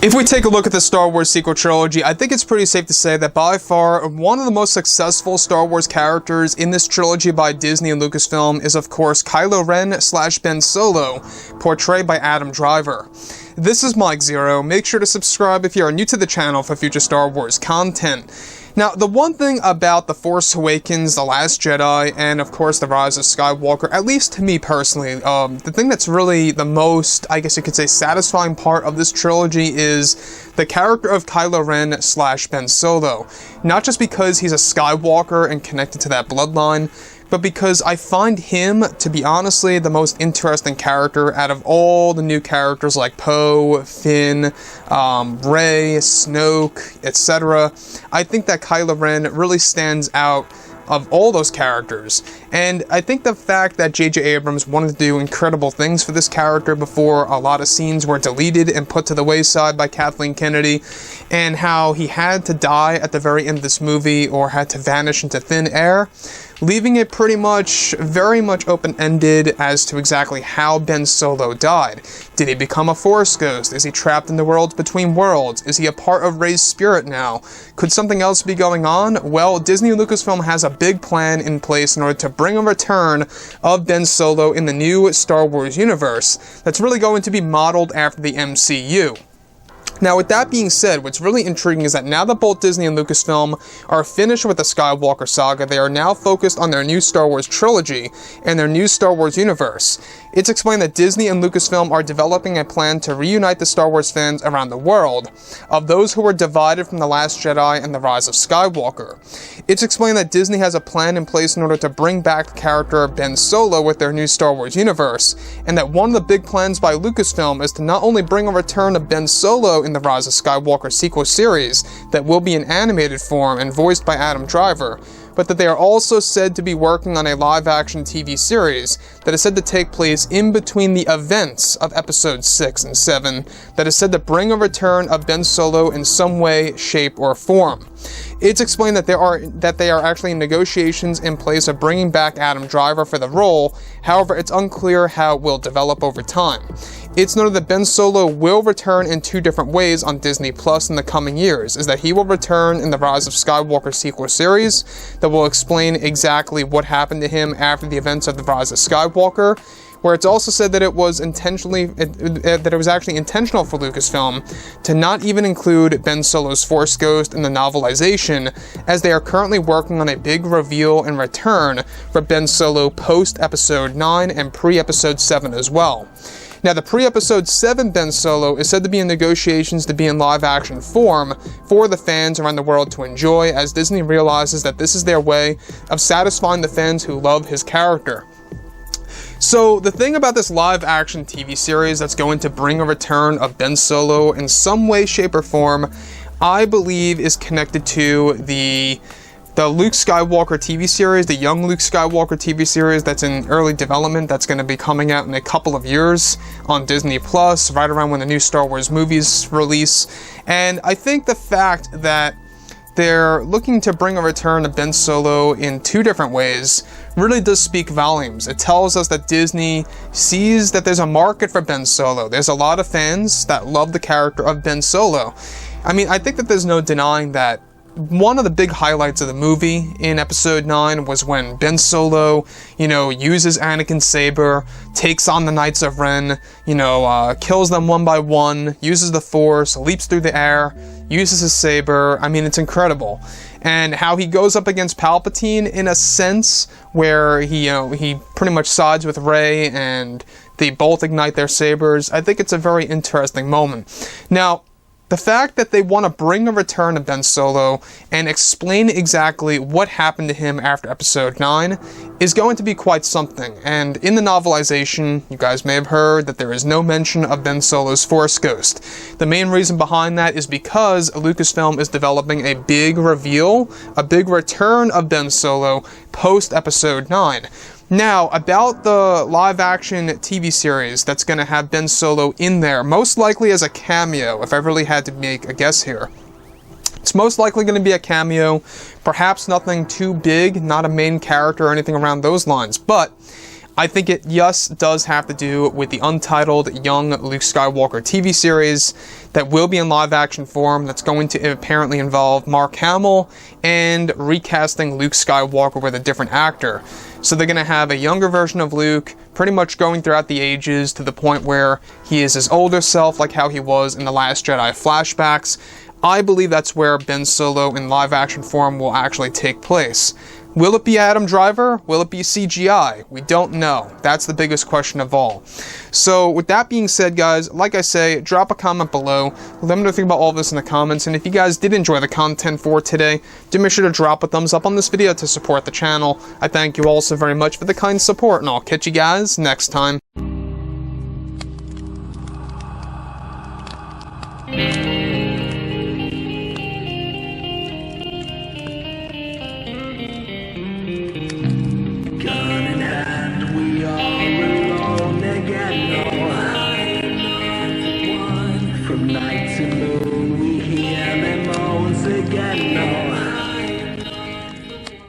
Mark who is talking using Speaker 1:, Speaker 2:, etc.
Speaker 1: If we take a look at the Star Wars sequel trilogy, I think it's pretty safe to say that by far, one of the most successful Star Wars characters in this trilogy by Disney and Lucasfilm is of course Kylo Ren / Ben Solo, portrayed by Adam Driver. This is Mike Zero. Make sure to subscribe if you are new to the channel for future Star Wars content. Now, the one thing about The Force Awakens, The Last Jedi, and of course The Rise of Skywalker, at least to me personally, the thing that's really the most, I guess you could say, satisfying part of this trilogy is the character of Kylo Ren / Ben Solo. Not just because he's a Skywalker and connected to that bloodline, but because I find him to be honestly the most interesting character out of all the new characters like Poe, Finn, Rey, Snoke, etc. I think that Kylo Ren really stands out of all those characters, and I think the fact that J.J. Abrams wanted to do incredible things for this character before a lot of scenes were deleted and put to the wayside by Kathleen Kennedy, and how he had to die at the very end of this movie or had to vanish into thin air, leaving it pretty much, very much open-ended as to exactly how Ben Solo died. Did he become a Force ghost? Is he trapped in the worlds between worlds? Is he a part of Rey's spirit now? Could something else be going on? Well, Disney and Lucasfilm has a big plan in place in order to bring a return of Ben Solo in the new Star Wars universe that's really going to be modeled after the MCU. Now, with that being said, what's really intriguing is that now that both Disney and Lucasfilm are finished with the Skywalker saga, they are now focused on their new Star Wars trilogy and their new Star Wars universe. It's explained that Disney and Lucasfilm are developing a plan to reunite the Star Wars fans around the world, of those who were divided from The Last Jedi and The Rise of Skywalker. It's explained that Disney has a plan in place in order to bring back the character of Ben Solo with their new Star Wars universe, and that one of the big plans by Lucasfilm is to not only bring a return of Ben Solo in the Rise of Skywalker sequel series that will be in animated form and voiced by Adam Driver, but that they are also said to be working on a live-action TV series that is said to take place in between the events of episodes 6 and 7, that is said to bring a return of Ben Solo in some way, shape, or form. It's explained that they are actually in negotiations in place of bringing back Adam Driver for the role. However, it's unclear how it will develop over time. It's noted that Ben Solo will return in two different ways on Disney Plus in the coming years, is that he will return in the Rise of Skywalker sequel series that will explain exactly what happened to him after the events of the Rise of Skywalker, where it's also said that it was actually intentional for Lucasfilm to not even include Ben Solo's Force Ghost in the novelization, as they are currently working on a big reveal and return for Ben Solo post-Episode 9 and pre-Episode 7 as well. Now, the pre-Episode 7 Ben Solo is said to be in negotiations to be in live-action form for the fans around the world to enjoy, as Disney realizes that this is their way of satisfying the fans who love his character. So, the thing about this live-action TV series that's going to bring a return of Ben Solo in some way, shape, or form, I believe is connected to the Luke Skywalker TV series, the young Luke Skywalker TV series that's in early development, that's going to be coming out in a couple of years on Disney Plus, right around when the new Star Wars movies release. And I think the fact that they're looking to bring a return of Ben Solo in two different ways really does speak volumes. It tells us that Disney sees that there's a market for Ben Solo. There's a lot of fans that love the character of Ben Solo. I mean, I think that there's no denying that one of the big highlights of the movie in Episode 9 was when Ben Solo, uses Anakin's saber, takes on the Knights of Ren, kills them one by one, uses the Force, leaps through the air, uses his saber. I mean, it's incredible. And how he goes up against Palpatine in a sense where he pretty much sides with Rey and they both ignite their sabers. I think it's a very interesting moment. Now, the fact that they want to bring a return of Ben Solo and explain exactly what happened to him after Episode 9 is going to be quite something. And in the novelization, you guys may have heard that there is no mention of Ben Solo's Force Ghost. The main reason behind that is because Lucasfilm is developing a big reveal, a big return of Ben Solo post-Episode 9. Now, about the live-action TV series that's going to have Ben Solo in there, most likely as a cameo, if I really had to make a guess here. It's most likely going to be a cameo, perhaps nothing too big, not a main character or anything around those lines, but I think it, yes, does have to do with the untitled Young Luke Skywalker TV series that will be in live-action form, that's going to apparently involve Mark Hamill and recasting Luke Skywalker with a different actor. So they're going to have a younger version of Luke, pretty much going throughout the ages to the point where he is his older self, like how he was in The Last Jedi flashbacks. I believe that's where Ben Solo in live-action form will actually take place. Will it be Adam Driver? Will it be CGI? We don't know. That's the biggest question of all. So with that being said, guys, like I say, drop a comment below. Let me know what you think about all this in the comments. And if you guys did enjoy the content for today, do make sure to drop a thumbs up on this video to support the channel. I thank you all so very much for the kind support, and I'll catch you guys next time.